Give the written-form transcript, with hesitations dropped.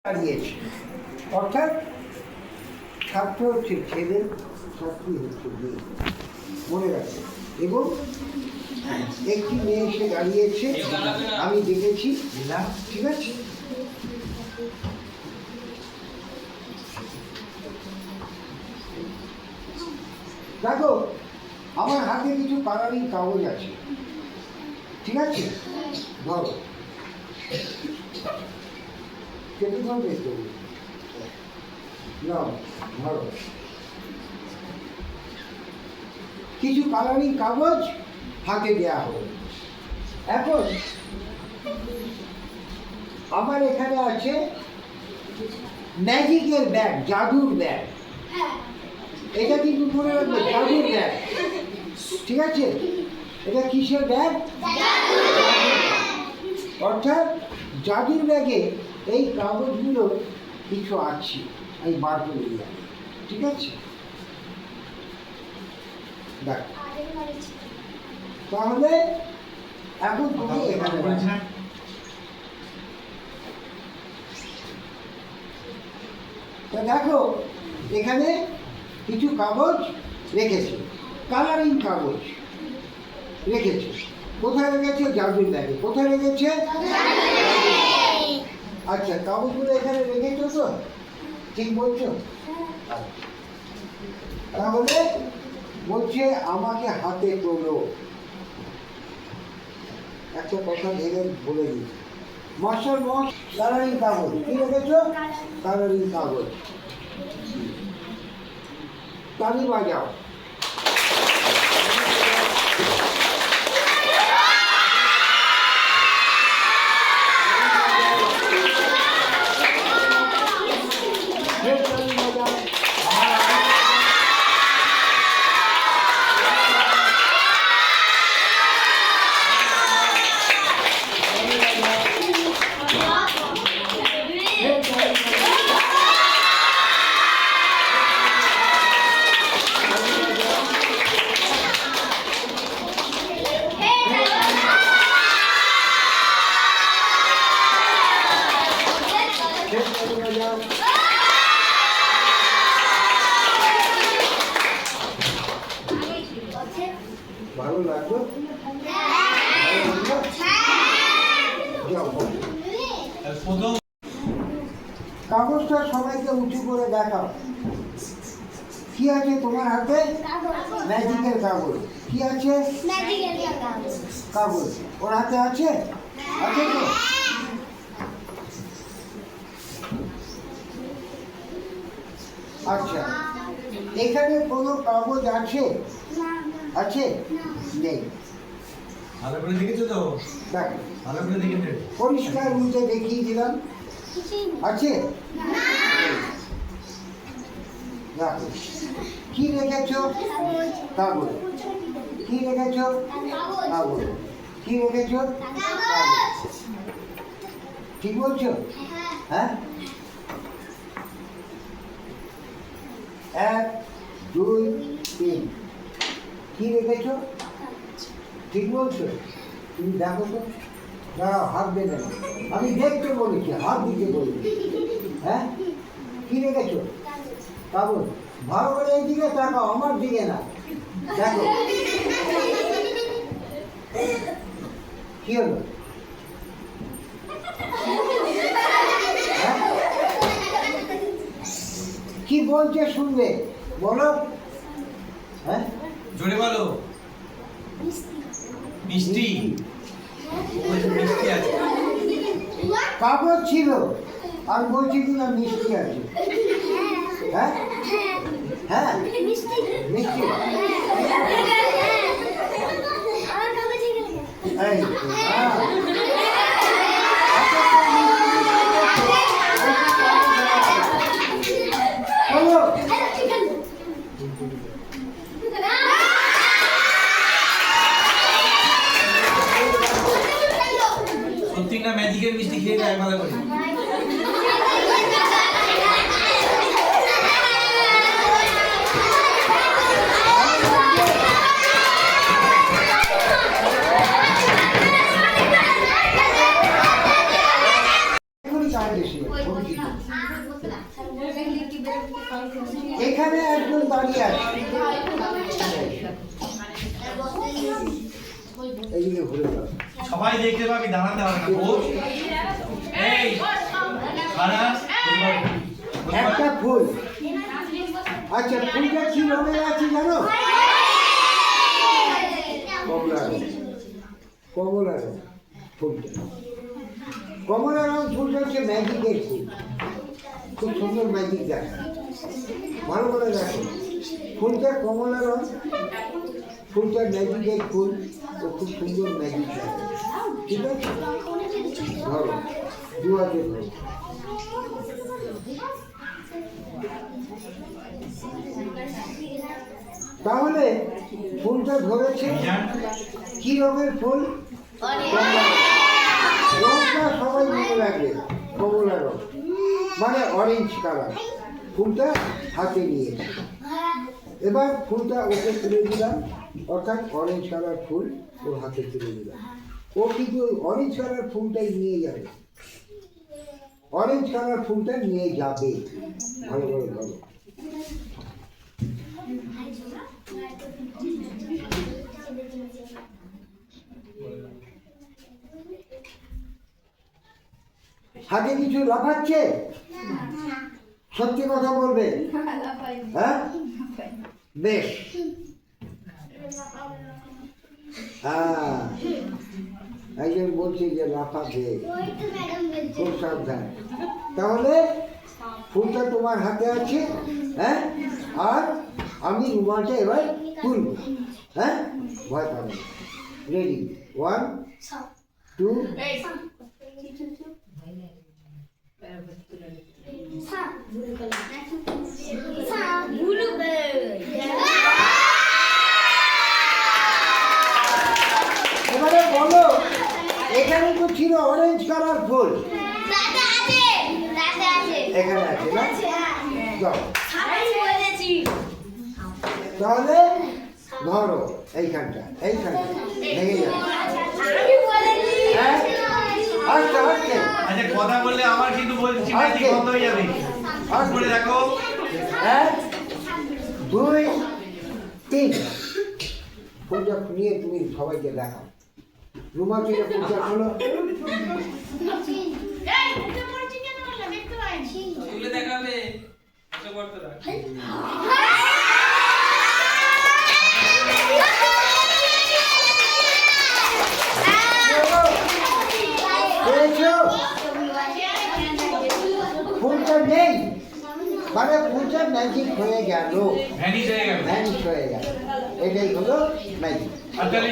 দাঁড়িয়েছে, অর্থাৎ ছাত্র হচ্ছে ছেলে, ছাত্রী হচ্ছে মেয়ে, মনে রাখবে। এবং একটি মেয়ে এসে দাঁড়িয়েছে, আমি দেখেছি, ঠিক আছে। দেখো, আমার হাতে কিছু কালারিং কাগজ আছে, ঠিক আছে। ধরো, কেটে ধরবে তো না, ধরো কিছু কালারিং কাগজ হাতে দেওয়া হলো। এখন আমার এখানে আছে ম্যাজিকের ব্যাগ, জাদুর ব্যাগ। এটা কিন্তু মনে রাখবে, জাদুর ব্যাগ, ঠিক আছে। এটা কিসের ব্যাগ? অর্থাৎ জাদুর ব্যাগে এই কাগজগুলো কিছু আছে, আমি বার করে দিলাম, ঠিক আছে। দেখ, তাহলে এখন তুমি এখানে দেখো, এখানে কিছু কাগজ রেখেছে, কালারিং কাগজ রেখেছে। কোথায় রেখেছে? জাদুর ব্যাগে। কোথায় রেখেছে? আচ্ছা, কাগজগুলো এখানে রেখেছো তো, ঠিক বলছো? তাহলে বলছে আমাকে হাতে তোলো। একটা কথা ভেবে বলে দিই, মাস্টার মশ কালারিং কাগজ কি রেখেছো? কালারিং কাগজ। তালি বাজাও। ভালো লাগলো? কাগজটা সবাইকে উঁচু করে দেখাও। কি আছে তোমার হাতে? ম্যাজিকের কাগজ। কি আছে? কাগজ। ওর হাতে আছে? আছে তো? আচ্ছা, এখানে কোনো কাগজ আছে? আছে? নেই। ভালো করে দেখেছো তো? দেখ, ভালো করে দেখেছো? পরিষ্কার উল্টে দেখিয়ে দিলাম। আছে? দেখো, কি রেখেছো? কাগজ। কি রেখেছো? কাগজ। কি রেখেছো? কাগজ। ঠিক বলছো? হ্যাঁ, 1 2 3। কি রেখেছো? ঠিক বলছো? তুমি দেখো তো, দাঁড়াও, হাত দেবে না, আমি দেখতে বলেছি, হাত দিতে বলেছি। হ্যাঁ, কি রেখেছো? কাগজ। ভালো করে এই দিকে তাকাও, আমার দিকে না। দেখো, কি হলো? হ্যাঁ, কি বলছে শুনবে, বলো। হ্যাঁ, জোরে বলো। মিষ্টি। মিষ্টি আছে। কাগজ ছিল আর বলছি কিনা মিষ্টি আছে। হ্যাঁ হ্যাঁ, মিষ্টি। এই বলো। সত্যি না ম্যাজিকের মিষ্টি খেয়ে যায় ভালো করে। এখানে একজন দাঁড়িয়ে আছে, এইদিকে ঘুরে দাও। সবাই দেখতে পাবি, দাঁড়াতে হবে না। বস। এই খাড়া। একটা ফুল, আচ্ছা ফুলটা কি রঙের আছে জানো? কমলা রঙ, কমলা রঙ ফুলটা। কমলা রঙ ফুলটা হচ্ছে ম্যাজিকের ফুল, খুব সুন্দর ম্যাজিক দেখা। ভালো করে দেখো, ফুলটা কমলা রঙ, ফুলটা ম্যাজিকের ফুল, ও খুব সুন্দর ম্যাজিক দেখা। ঠিক আছে, ধরো দুয়াতে ধরো। তাহলে ফুলটা ধরেছে কি রঙের ফুল? কমলা রঙ। রঙটা সবাই মনে রাখবে, কমলা রঙ মানে অরেঞ্জ কালার। ফুলটা হাতে নিয়েছে, এবার ফুলটা ওকে তুলে দিলাম, অর্থাৎ অরেঞ্জ কালার ফুল ওর হাতে তুলে দিলাম। ও কিন্তু ওই অরেঞ্জ কালার ফুলটাই নিয়ে যাবে, অরেঞ্জ কালার ফুলটা নিয়ে যাবে। ভালো করে ভালো। হাতে কিছু লাফাচ্ছে? সত্যি কথা বলবে? হ্যাঁ, বেশ। হ্যাঁ, একজন বলছে যে লাফাবে, খুব সাবধান। তাহলে ফুলটা তোমার হাতে আছে, হ্যাঁ, আর আমি রুমালটা এবার তুলব, হ্যাঁ, ভয় পাবে। রেডি, 1 2 এবারে বলো, এখানে তো ছিল অরেঞ্জ কালার ফুল, এখানে আছে না? যাও, তাহলে ধরো এইখানটা, এইখানটা ভেঙে যাবে। হ্যাঁ, আচ্ছা আচ্ছা আচ্ছা, কথা বললে আমার কিন্তু বলছি ম্যাজিক বন্ধ হয়ে যাবে। আর করে দেখো। 1 2 3। ফুলটা নিয়ে তুমি সবাইকে দেখাও। রুমাল থেকে ফুলটা খোলো। তুলে দেখাবে এত করতে না। পেয়েছো? ফুলটা নেই মানে ফুলটা ম্যাজিক হয়ে গেল, ভ্যানিশ হয়ে গেল। ভ্যানিশ হয়ে গেল। এটাই হলো ম্যাজিক। আর তাহলে